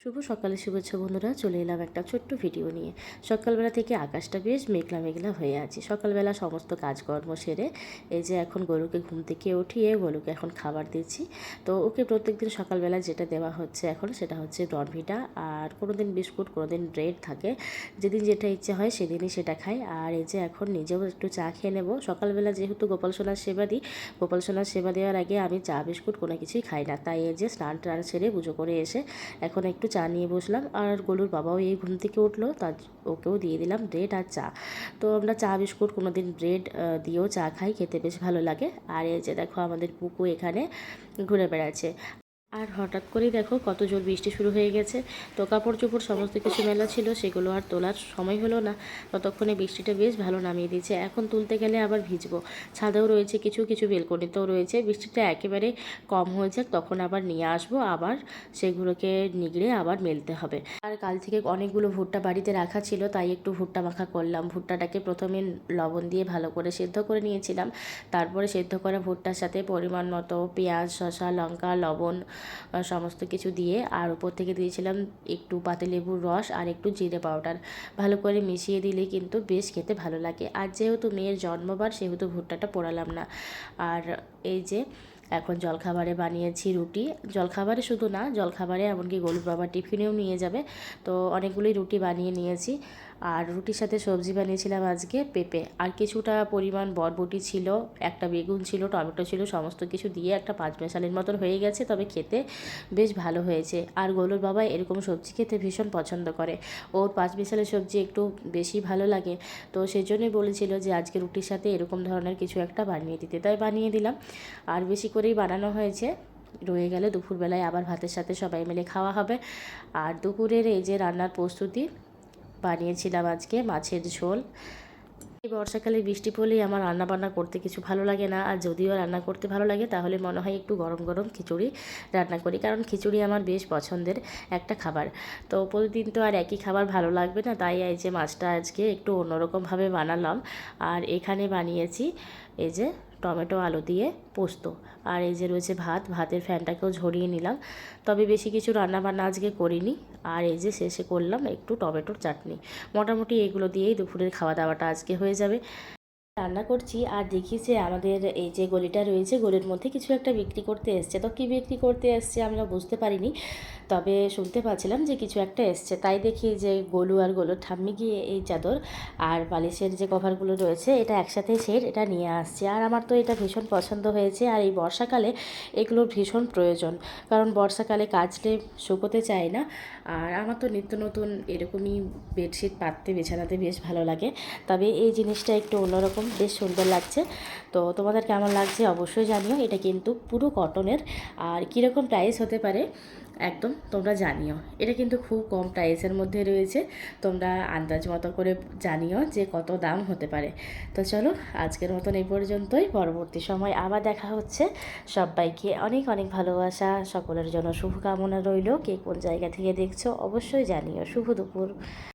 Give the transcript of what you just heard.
শুভ সকালে শুভেচ্ছা বন্ধুরা, চলে এলাম একটা ছোট্ট ভিডিও নিয়ে। সকালবেলা থেকে আকাশটা বেশ মেঘলা মেঘলা হয়ে আছে। সকালবেলা সমস্ত কাজকর্ম সেরে এই যে এখন গরুকে ঘুম থেকে উঠিয়ে গরুকে এখন খাবার দিচ্ছি। তো ওকে প্রত্যেকদিন সকালবেলা যেটা দেওয়া হচ্ছে এখন সেটা হচ্ছে বর্নভিটা, আর কোনো দিন বিস্কুট, কোনো দিন ব্রেড থাকে। যেদিন যেটা ইচ্ছে হয় সেদিনই সেটা খাই। আর এই যে এখন নিজেও একটু চা খেয়ে নেব। সকালবেলা যেহেতু গোপাল সোনার সেবা দিই, গোপাল সোনার সেবা দেওয়ার আগে আমি চা বিস্কুট কোনো কিছুই খাই না। তাই এই যে স্নান টান সেরে পুজো করে এসে এখন একটু চা নিয়ে বসলাম। আর গলুর বাবাও এই ঘুম থেকে উঠলো, তার ওকেও দিয়ে দিলাম ব্রেড আর চা। তো আমরা চা বিস্কুট কোনো দিন ব্রেড দিয়েও চা খাই, খেতে বেশ ভালো লাগে। আর এই যে দেখো আমাদের পুকু এখানে ঘুরে বেড়াচ্ছে। আর হঠাৎ করেই দেখো কত জোর বৃষ্টি শুরু হয়ে গেছে। তো কাপড় চোপড় সমস্ত কিছু মেলা ছিল, সেগুলো আর তোলার সময় হলো না। ততক্ষণে বৃষ্টিটা বেশ ভালো নামিয়ে দিয়েছে। এখন তুলতে গেলে আবার ভিজবো। ছাদেও রয়েছে কিছু কিছু, বেলকনিতেও রয়েছে। বৃষ্টিটা একেবারে কম হয়ে যাক, তখন আবার নিয়ে আসবো, আবার সেগুলোকে নিগড়ে আবার মেলতে হবে। আর কাল থেকে অনেকগুলো ভুট্টা বাড়িতে রাখা ছিল, তাই একটু ভুট্টা মাখা করলাম। ভুট্টাটাকে প্রথমে লবণ দিয়ে ভালো করে সেদ্ধ করে নিয়েছিলাম। তারপরে সেদ্ধ করা ভুট্টার সাথে পরিমাণ মতো পেঁয়াজ, শসা, লঙ্কা, লবণ সমস্ত কিছু দিয়ে, আর উপর থেকে দিয়েছিলাম একটু পাতিলেবুর রস আর একটু জিরে পাউডার। ভালো করে মিশিয়ে দিলে কিন্তু বেশ খেতে ভালো লাগে। আর যেহেতু মেয়ের জন্মবার, সেহেতু ভুট্টাটা পোড়ালাম না। আর এই যে এখন জলখাবারে বানিয়েছি রুটি। জলখাবারে শুধু না, জলখাবারে এমনকি গলুর বাবা টিফিনেও নিয়ে যাবে। তো অনেকগুলোই রুটি বানিয়ে নিয়েছি। আর রুটির সাথে সবজি বানিয়েছিলাম আজকে পেঁপে, আর কিছুটা পরিমাণ বরবটি ছিল, একটা বেগুন ছিল, টমেটো ছিল, সমস্ত কিছু দিয়ে একটা পাঁচ মেশালির মতন হয়ে গেছে। তবে খেতে বেশ ভালো হয়েছে। আর গলুর বাবা এরকম সবজি খেতে ভীষণ পছন্দ করে। ওর পাঁচ মিশালি সবজি একটু বেশি ভালো লাগে। তো সেই জন্যই বলেছিল যে আজকে রুটির সাথে এরকম ধরনের কিছু একটা বানিয়ে দিতে, তাই বানিয়ে দিলাম। আর বেশি করেই বানানো হয়েছে। রয়ে গেলে দুপুরবেলায় আবার ভাতের সাথে সবাই মিলে খাওয়া হবে। আর দুপুরের এই যে রান্নার প্রস্তুতি, বানিয়েছিলাম আজকে মাছের ঝোল। এই বর্ষাকালে বৃষ্টি পড়লেই আমার রান্না বান্না করতে কিছু ভালো লাগে না। আর যদিও রান্না করতে ভালো লাগে, তাহলে মনে হয় একটু গরম গরম খিচুড়ি রান্না করি, কারণ খিচুড়ি আমার বেশ পছন্দের একটা খাবার। তো প্রতিদিন তো আর একই খাবার ভালো লাগবে না, তাই এই যে মাছটা আজকে একটু অন্যরকমভাবে বানালাম। আর এখানে বানিয়েছি এই যে টমেটো আলু দিয়ে পোস্ত। আর এই যে রয়েছে ভাত, ভাতের ফ্যানটাকেও ঝরিয়ে নিলাম। তবে বেশি কিছু রান্না বান্না আজকে করিনি। আর এই যে শেষে করলাম একটু টমেটোর চাটনি। মোটামুটি এগুলো দিয়েই দুপুরের খাওয়া দাওয়াটা আজকে হয়ে যাবে। রান্না করছি আর দেখি যে আমাদের এই যে গলিটা রয়েছে, গলির মধ্যে কিছু একটা বিক্রি করতে এসছে। তো কী বিক্রি করতে এসছে আমরা বুঝতে পারিনি, তবে শুনতে পাচ্ছিলাম যে কিছু একটা এসছে। তাই দেখি যে গোলু আর গোলুর ঠাম্মি গিয়ে এই চাদর আর বালিশের যে কভারগুলো রয়েছে এটা একসাথে সেট এটা নিয়ে আসছে। আর আমার তো এটা ভীষণ পছন্দ হয়েছে। আর এই বর্ষাকালে এগুলোর ভীষণ প্রয়োজন, কারণ বর্ষাকালে কাচলে শুকোতে চায় না। আর আমার তো নিত্য নতুন এরকমই বেডশিট পাততে, বিছানাতে বেশ ভালো লাগে। তবে এই জিনিসটা একটু অন্যরকম, বেশ সুন্দর লাগছে। তো তোমাদের কেমন লাগছে অবশ্যই জানিও। এটা কিন্তু পুরো কটনের। আর কীরকম প্রাইস হতে পারে একদম তোমরা জানিও। এটা কিন্তু খুব কম প্রাইসের মধ্যে রয়েছে। তোমরা আন্দাজ মতো করে জানিও যে কত দাম হতে পারে। তো চলো আজকের মতন এই পর্যন্তই। পরবর্তী সময় আবার দেখা হচ্ছে। সবাইকে অনেক অনেক ভালোবাসা, সকলের জন্য শুভকামনা রইল। কে কোন জায়গা থেকে দেখছো অবশ্যই জানিও। শুভ দুপুর।